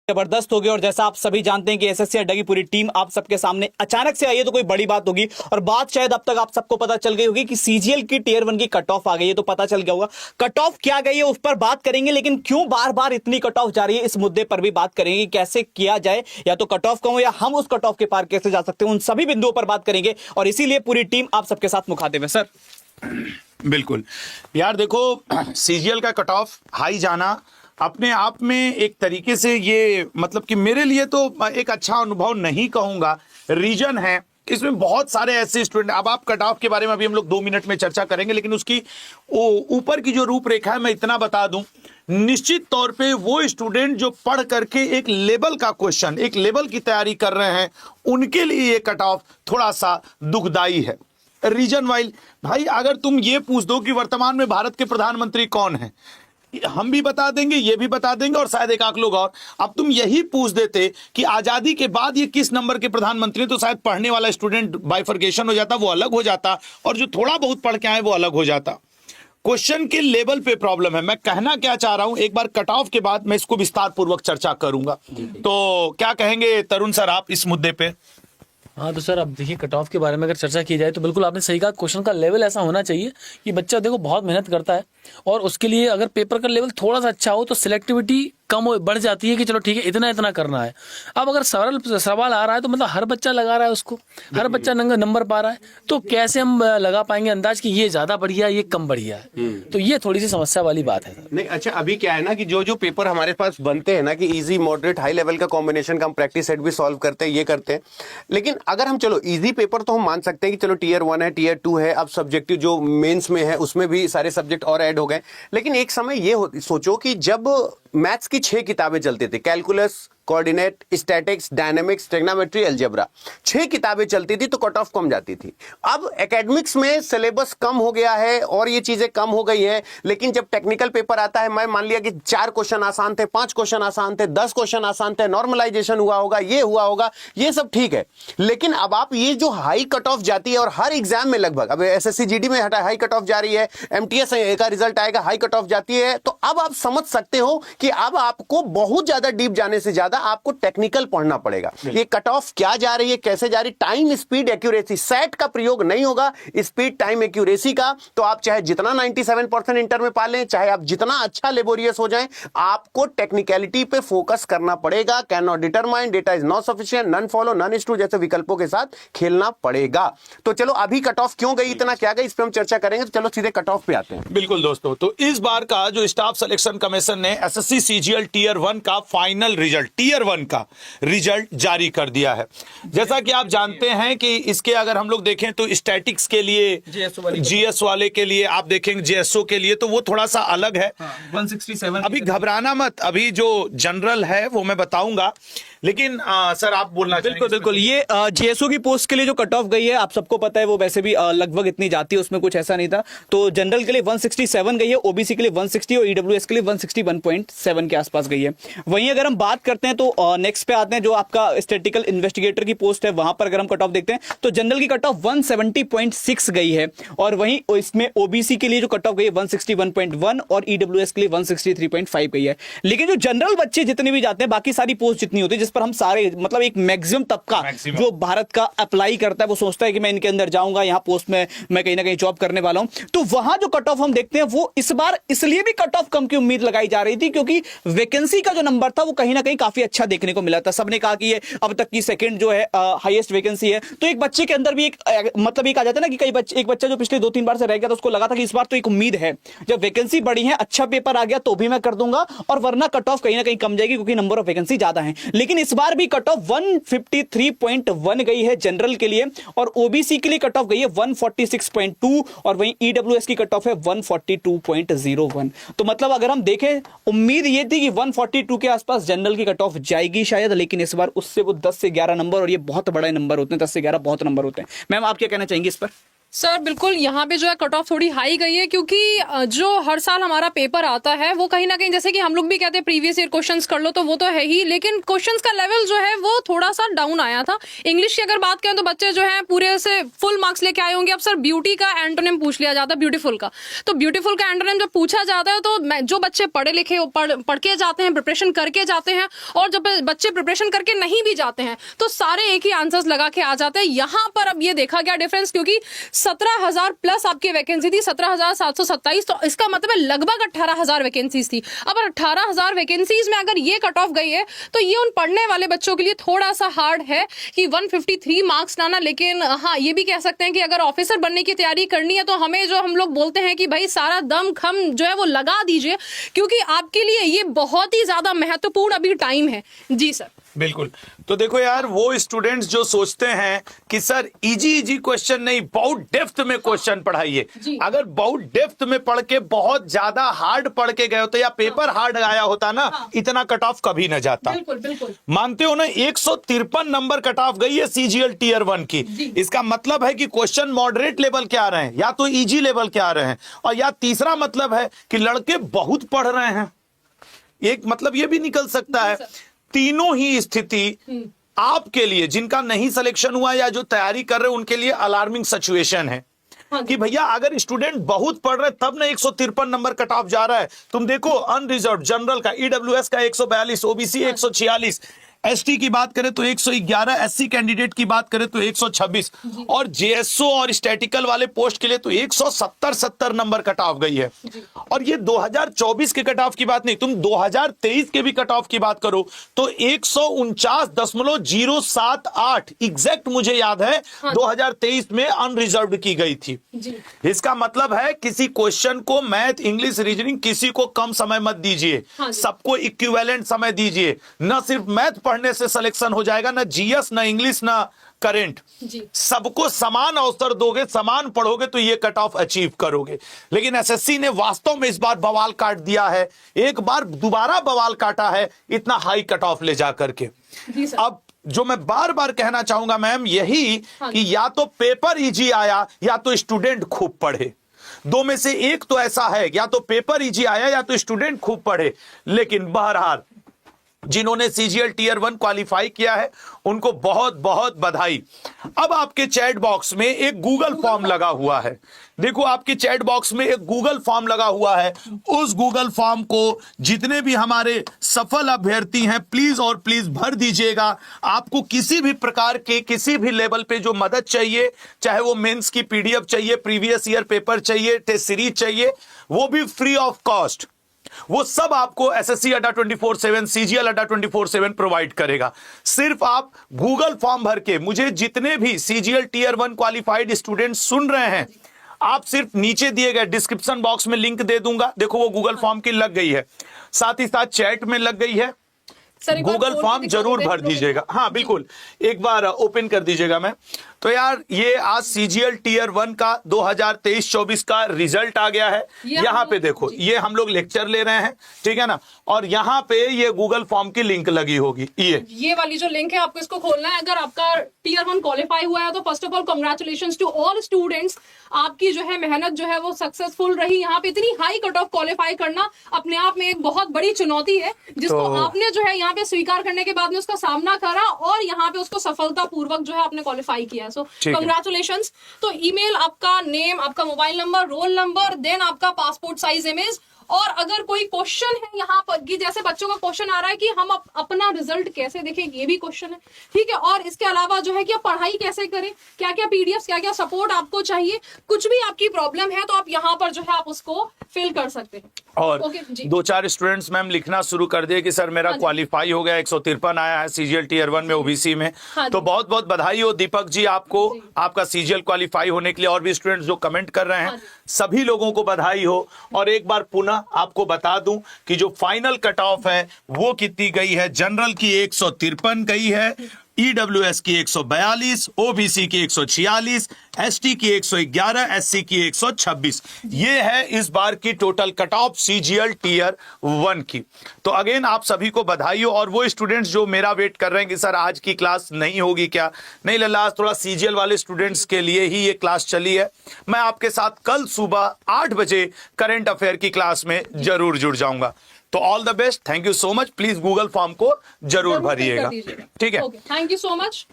जबरदस्त हो गया। और जैसा आप सभी जानते हैं कि एसएससी अड्डा की पूरी टीम आप सबके सामने अचानक से आई है, तो कोई बड़ी बात होगी। और बात शायद अब तक आप सबको पता चल गई होगी कि सीजीएल की टियर 1 की कट ऑफ आ गई है, तो पता चल गया होगा कट ऑफ क्या गई है, उस पर बात करेंगे। लेकिन क्यों बार बार इतनी कट ऑफ जा रही है, इस मुद्दे पर भी बात करेंगे। कैसे किया जाए, या तो कट ऑफ कम हो या हम उस कट ऑफ के पार कैसे जा सकते हैं, उन सभी बिंदुओं पर बात करेंगे। और इसीलिए पूरी टीम आप सबके साथ मुखातिब है। सर बिल्कुल यार, देखो सीजीएल का कट ऑफ हाई जाना अपने आप में एक तरीके से ये मतलब कि मेरे लिए तो एक अच्छा अनुभव नहीं कहूंगा। रीजन है इसमें बहुत सारे ऐसे स्टूडेंट, अब आप कट ऑफ के बारे में अभी हम लोग 2 मिनट में चर्चा करेंगे, लेकिन उसकी ऊपर की जो रूपरेखा है मैं इतना बता दूं, निश्चित तौर पे वो स्टूडेंट जो पढ़ करके एक लेवल का क्वेश्चन, एक लेवल की तैयारी कर रहे हैं, उनके लिए ये कट ऑफ थोड़ा सा दुखदाई है। रीजन वाइज भाई, अगर तुम ये पूछ दो कि वर्तमान में भारत के प्रधानमंत्री कौन है, हम भी बता देंगे, ये भी बता देंगे, और शायद एक आध लोग और। अब तुम यही पूछ देते कि आजादी के बाद ये किस नंबर के प्रधानमंत्री, तो शायद पढ़ने वाला स्टूडेंट बाइफर्केशन हो जाता, वो अलग हो जाता, और जो थोड़ा बहुत पढ़ के आए वो अलग हो जाता। क्वेश्चन के लेवल पे प्रॉब्लम है। मैं कहना क्या चाह रहा हूं, एक बार कट ऑफ के बाद मैं इसको विस्तार पूर्वक चर्चा करूंगा। तो क्या कहेंगे तरुण सर आप इस मुद्दे पे? हाँ तो सर, अब देखिए कट ऑफ के बारे में अगर चर्चा की जाए तो बिल्कुल आपने सही कहा, क्वेश्चन का लेवल ऐसा होना चाहिए कि बच्चा देखो बहुत मेहनत करता है, और उसके लिए अगर पेपर का लेवल थोड़ा सा अच्छा हो तो सिलेक्टिविटी कम बढ़ जाती है कि चलो ठीक है इतना इतना करना है। अब अगर सरल सवाल आ रहा है तो मतलब हर बच्चा लगा रहा है उसको, हर बच्चा नंबर पा रहा है, तो कैसे हम लगा पाएंगे अंदाज कि ये ज्यादा बढ़िया है ये कम बढ़िया है? तो ये थोड़ी सी समस्या वाली बात है। नहीं अच्छा, अभी क्या है ना कि जो जो पेपर हमारे पास बनते हैं ना कि इजी मॉडरेट हाई लेवल का कॉम्बिनेशन का हम प्रैक्टिस सेट भी सॉल्व करते हैं, ये करते हैं। लेकिन अगर हम चलो इजी पेपर तो हम मान सकते हैं कि चलो टियर 1 है, टियर 2 है, अब सब्जेक्टिव जो मेंस में है उसमें भी सारे सब्जेक्ट और ऐड हो गए। लेकिन एक समय ये सोचो कि जब मैथ्स की 6 किताबें चलती थी, calculus, coordinate, statics, dynamics, trigonometry, algebra, 6 किताबें चलती थी तो कट ऑफ कम जाती थी। अब एकेडमिक्स में सिलेबस कम हो गया है और ये चीजें कम हो गई हैं, लेकिन जब टेक्निकल पेपर आता है, मैं मान लिया कि 4 क्वेश्चन आसान थे, 5 क्वेश्चन आसान थे, 10 क्वेश्चन आसान थे, नॉर्मलाइजेशन हुआ होगा, ये हुआ होगा, ये सब ठीक है। लेकिन अब आप ये जो हाई कट ऑफ जाती है, और हर एग्जाम में लगभग, अब एसएससी जीडी में हाई कट ऑफ जा रही है, एमटीएस का रिजल्ट आएगा, हाई कट ऑफ जाती है, तो अब आप समझ सकते हो कि अब आपको बहुत ज्यादा डीप जाने से ज्यादा आपको टेक्निकल पढ़ना पड़ेगा। ये कट ऑफ क्या जा रही है, कैसे जा रही, टाइम स्पीड एक्यूरेसी, सेट का प्रयोग नहीं होगा, स्पीड टाइम एक्यूरेसी का। तो आप चाहे जितना 97% इंटर में पा लें, चाहे आप जितना अच्छा लेबोरियस हो जाएं, आपको टेक्निकलिटी पे फोकस करना पड़ेगा। Cannot determine, data is not sufficient, none follow, none is true जैसे विकल्पों के साथ खेलना पड़ेगा। तो चलो अभी कट ऑफ क्यों गई, इतना क्या गई, इस पर हम चर्चा करेंगे। तो चलो सीधे कट ऑफ पे आते हैं। बिल्कुल दोस्तों, तो इस बार का जो स्टाफ सिलेक्शन कमीशन ने एसएससी सीजीएल टियर 1 का फाइनल रिजल्ट, टियर 1 का रिजल्ट जारी कर दिया है। जैसा कि आप जानते हैं कि इसके अगर हम लोग देखें तो स्टैटिक्स के लिए, जीएस वाले के लिए, आप देखेंगे जेएसओ के लिए, तो वो थोड़ा सा अलग है। 167 अभी घबराना मत, अभी जो जनरल है वो मैं बताऊंगा, लेकिन सर आप बोलना। बिल्कुल बिल्कुल, ये जेएसओ की पोस्ट के लिए जो कट ऑफ गई है आप सबको पता है, वो वैसे भी लगभग इतनी जाती है, उसमें कुछ ऐसा नहीं था। तो जनरल के लिए 167 गई है, ओबीसी के लिए 160 और ईडब्ल्यूएस के लिए 161.7 के आसपास गई है। वहीं अगर हम बात करते हैं तो नेक्स्ट पे आते हैं, जो आपका स्टैटिकल इन्वेस्टिगेटर की पोस्ट है, वहां पर अगर हम कट ऑफ देखते हैं तो जनरल की कट ऑफ 170.6 गई है, और वहीं इसमें ओबीसी के लिए जो कट ऑफ गई है 161.1 और ईडब्ल्यूएस के लिए 163.5 गई है। लेकिन जो जनरल बच्चे जितने भी जाते हैं, बाकी सारी पोस्ट जितनी होती है, पर हम सारे मतलब एक मैक्सिमम तबका जो भारत का अप्लाई करता है, वो सोचता है कि मैं इनके अंदर जाऊंगा, यहां पोस्ट में मैं कहीं ना कहीं जॉब करने वाला हूं, तो वहां जो कट ऑफ हम देखते हैं वो इस बार इसलिए भी कट ऑफ कम की उम्मीद लगाई जा रही थी क्योंकि वैकेंसी का जो नंबर था वो कहीं ना कहीं काफी अच्छा देखने को मिला था। सबने कहा कि ये अब तक की सेकंड जो है हाईएस्ट वैकेंसी है, तो एक बच्चे के अंदर भी एक मतलब एक आ जाता है ना कि कई बच्चे, एक बच्चा जो पिछले 2-3 बार से रह गया था, उसको लगा था कि इस बार तो एक उम्मीद है, जब वैकेंसी बढ़ी है, अच्छा पेपर आ गया तो भी मैं कर दूंगा, और वरना कट ऑफ कहीं ना कहीं कम जाएगी क्योंकि नंबर ऑफ वैकेंसी ज्यादा है। लेकिन इस बार भी कट ऑफ 153.1 गई है जनरल के लिए, और ओबीसी के लिए कट ऑफ गई है 146.2, और वहीं ईडब्ल्यूएस की कट ऑफ है 142.01। तो मतलब अगर हम देखें, उम्मीद ये थी कि 142 के आसपास जनरल की कट ऑफ जाएगी शायद, लेकिन इस बार उससे वो 10 से 11 नंबर, और ये बहुत बड़ा नंबर होते हैं, 10 से 11 बहुत नंबर होते हैं। मैम आप क्या कहना चाहेंगे इस पर? सर बिल्कुल यहाँ पे जो है कट ऑफ थोड़ी हाई गई है, क्योंकि जो हर साल हमारा पेपर आता है वो कहीं ना कहीं, जैसे कि हम लोग भी कहते हैं प्रीवियस ईयर क्वेश्चंस कर लो, तो वो तो है ही, लेकिन क्वेश्चंस का लेवल जो है वो थोड़ा सा डाउन आया था। इंग्लिश की अगर बात करें तो बच्चे जो है पूरे से फुल मार्क्स लेके आए होंगे। अब सर ब्यूटी का एंटोनिम पूछ लिया जाता है, ब्यूटीफुल का, तो ब्यूटीफुल का एंटोनिम जब पूछा जाता है तो जो बच्चे पढ़े लिखे पढ़ के जाते हैं, प्रिपरेशन करके जाते हैं, और जब बच्चे प्रिपरेशन करके नहीं भी जाते हैं तो सारे एक ही आंसर्स लगा के आ जाते हैं। यहाँ पर अब ये देखा गया डिफरेंस, क्योंकि 17,000 प्लस आपकी वैकेंसी थी, 17,727, तो इसका मतलब है लगभग 18,000 वैकेंसीज थी। अब 18,000 वैकेंसीज में अगर ये कट ऑफ गई है तो ये उन पढ़ने वाले बच्चों के लिए थोड़ा सा हार्ड है कि 153 मार्क्स लाना। लेकिन हाँ, ये भी कह सकते हैं कि अगर ऑफिसर बनने की तैयारी करनी है तो हमें, जो हम लोग बोलते हैं कि भाई सारा दम खम जो है वो लगा दीजिए, क्योंकि आपके लिए ये बहुत ही ज्यादा महत्वपूर्ण अभी टाइम है। जी सर, बिल्कुल। तो देखो यार, वो स्टूडेंट्स जो सोचते हैं कि सर इजी क्वेश्चन नहीं, बहुत डेप्थ में क्वेश्चन पढ़ाइए, अगर बहुत डेप्थ में पढ़ के बहुत ज्यादा हार्ड पढ़ के गए होते या पेपर हार्ड आया होता ना, इतना कट ऑफ कभी न जाता। बिल्कुल बिल्कुल मानते हो ना, 153 नंबर कट ऑफ गई है सीजीएल टीयर 1 की। इसका मतलब है कि क्वेश्चन मॉडरेट लेवल के आ रहे हैं या तो इजी लेवल के आ रहे हैं, और या तीसरा मतलब है कि लड़के बहुत पढ़ रहे हैं। एक मतलब ये भी निकल सकता है। तीनों ही स्थिति आपके लिए, जिनका नहीं सिलेक्शन हुआ या जो तैयारी कर रहे हैं, उनके लिए अलार्मिंग सिचुएशन है कि भैया अगर स्टूडेंट बहुत पढ़ रहे तब ना 153 नंबर कट ऑफ जा रहा है। तुम देखो अनरिजर्व जनरल का, ईडब्ल्यूएस का 142, ओबीसी 146, एसटी की बात करें तो 111, एससी कैंडिडेट की बात करें तो 126, और जेएसओ और स्टैटिकल वाले पोस्ट के लिए तो 170 नंबर कट ऑफ गई है। और ये 2024 के कट ऑफ की बात नहीं, तुम 2023 के भी कट ऑफ की बात करो तो 149.078 एग्जैक्ट मुझे याद है 2023 में अनरिजर्व्ड की गई थी। इसका मतलब है किसी क्वेश्चन को, मैथ, इंग्लिश, रीजनिंग, किसी को कम समय मत दीजिए, सबको इक्विवेलेंट समय दीजिए। न सिर्फ मैथ पढ़ने से सिलेक्शन हो जाएगा, ना जीएस, ना इंग्लिश, ना करंट, सबको समान अवसर दोगे, समान पढ़ोगे तो ये कट ऑफ अचीव करोगे। लेकिन एसएससी ने वास्तव में इस बार बवाल काट दिया है, एक बार दोबारा बवाल काटा है इतना हाई कट ऑफ ले जा करके। अब जो मैं बार बार कहना चाहूंगा मैम यही कि या तो पेपर इजी आया या तो स्टूडेंट खूब पढ़े, दो में से एक तो ऐसा है, या तो पेपर इजी आया या तो स्टूडेंट खूब पढ़े। लेकिन बहरहाल जिन्होंने सीजीएल टीयर 1 क्वालिफाई किया है उनको बहुत बहुत बधाई। अब आपके चैट बॉक्स में एक गूगल फॉर्म लगा हुआ है, देखो आपके चैट बॉक्स में एक गूगल फॉर्म लगा हुआ है। उस गूगल फॉर्म को जितने भी हमारे सफल अभ्यर्थी हैं प्लीज और प्लीज भर दीजिएगा। आपको किसी भी प्रकार के, किसी भी लेवल पे जो मदद चाहिए, चाहे वो मेंस की पीडीएफ चाहिए, प्रीवियस ईयर पेपर चाहिए, टेस्ट सीरीज चाहिए, वो भी फ्री ऑफ कॉस्ट, वो सब आपको एसएससी अड्डा 24/7, सीजीएल अड्डा 24/7 प्रोवाइड करेगा। सिर्फ आप गूगल फॉर्म भर के, मुझे जितने भी सीजीएल टीयर 1 क्वालिफाइड स्टूडेंट सुन रहे हैं, आप सिर्फ नीचे दिए गए डिस्क्रिप्शन बॉक्स में लिंक दे दूंगा, देखो वो गूगल फॉर्म की लग गई है, साथ ही साथ चैट में लग गई है। गूगल फॉर्म जरूर भर दीजिएगा। हाँ बिल्कुल, एक बार ओपन कर दीजिएगा मैम। तो यार ये आज सीजीएल टीयर 1 का 2023-24 का रिजल्ट आ गया है। यहाँ पे देखो, ये हम लोग लेक्चर ले रहे हैं, ठीक है ना, और यहाँ पे ये गूगल फॉर्म की लिंक लगी होगी, ये वाली जो लिंक है आपको इसको खोलना है। अगर आपका टीयर 1 क्वालिफाई हुआ है तो first of all congratulations to all students, आपकी जो है मेहनत जो है वो सक्सेसफुल रही। यहाँ पे इतनी हाई कट ऑफ क्वालिफाई करना अपने आप में एक बहुत बड़ी चुनौती है, जिसको आपने जो है यहाँ पे स्वीकार करने के बाद में उसका सामना करा और यहाँ पे उसको सफलता पूर्वक जो है आपने क्वालिफाई किया। So congratulations. तो ईमेल, आपका नेम, आपका mobile number, roll number, then आपका पासपोर्ट साइज इमेज, और अगर कोई क्वेश्चन है यहाँ पर कि जैसे बच्चों का क्वेश्चन आ रहा है कि हम अपना रिजल्ट कैसे देखें, ये भी क्वेश्चन है, ठीक है। और इसके अलावा जो है कि आप पढ़ाई कैसे करें, क्या क्या पीडीएफ, क्या क्या सपोर्ट आपको चाहिए, कुछ भी आपकी प्रॉब्लम है तो आप यहाँ पर जो है आप उसको फिल कर सकते हैं। और दो चार स्टूडेंट्स मैम लिखना शुरू कर दिए कि सर मेरा क्वालिफाई हो गया, 153 आया है सीजीएल टीयर 1 में ओबीसी में। तो बहुत बहुत बधाई हो दीपक जी आपको, आपका सीजीएल क्वालिफाई होने के लिए। और भी स्टूडेंट्स जो कमेंट कर रहे हैं सभी लोगों को बधाई हो। और एक बार पुनः आपको बता दूं कि जो फाइनल कट ऑफ है वो कितनी गई है, जनरल की 153 गई है, ईडब्ल्यूएस की 142, ओबीसी की 146, एसटी की 111, एससी की 126। ये है इस बार की total cut off CGL tier 1 की। तो अगेन आप सभी को बधाई हो। और वो स्टूडेंट्स जो मेरा वेट कर रहे हैं कि सर आज की क्लास नहीं होगी क्या, नहीं लल्ला, आज थोड़ा सीजीएल वाले स्टूडेंट्स के लिए ही ये क्लास चली है। मैं आपके साथ कल सुबह 8 बजे करंट अफेयर की क्लास में जरूर जुड़ जाऊंगा। तो all the best, thank you so much. Please Google form को जरूर भरिएगा, ठीक है। Thank you so much.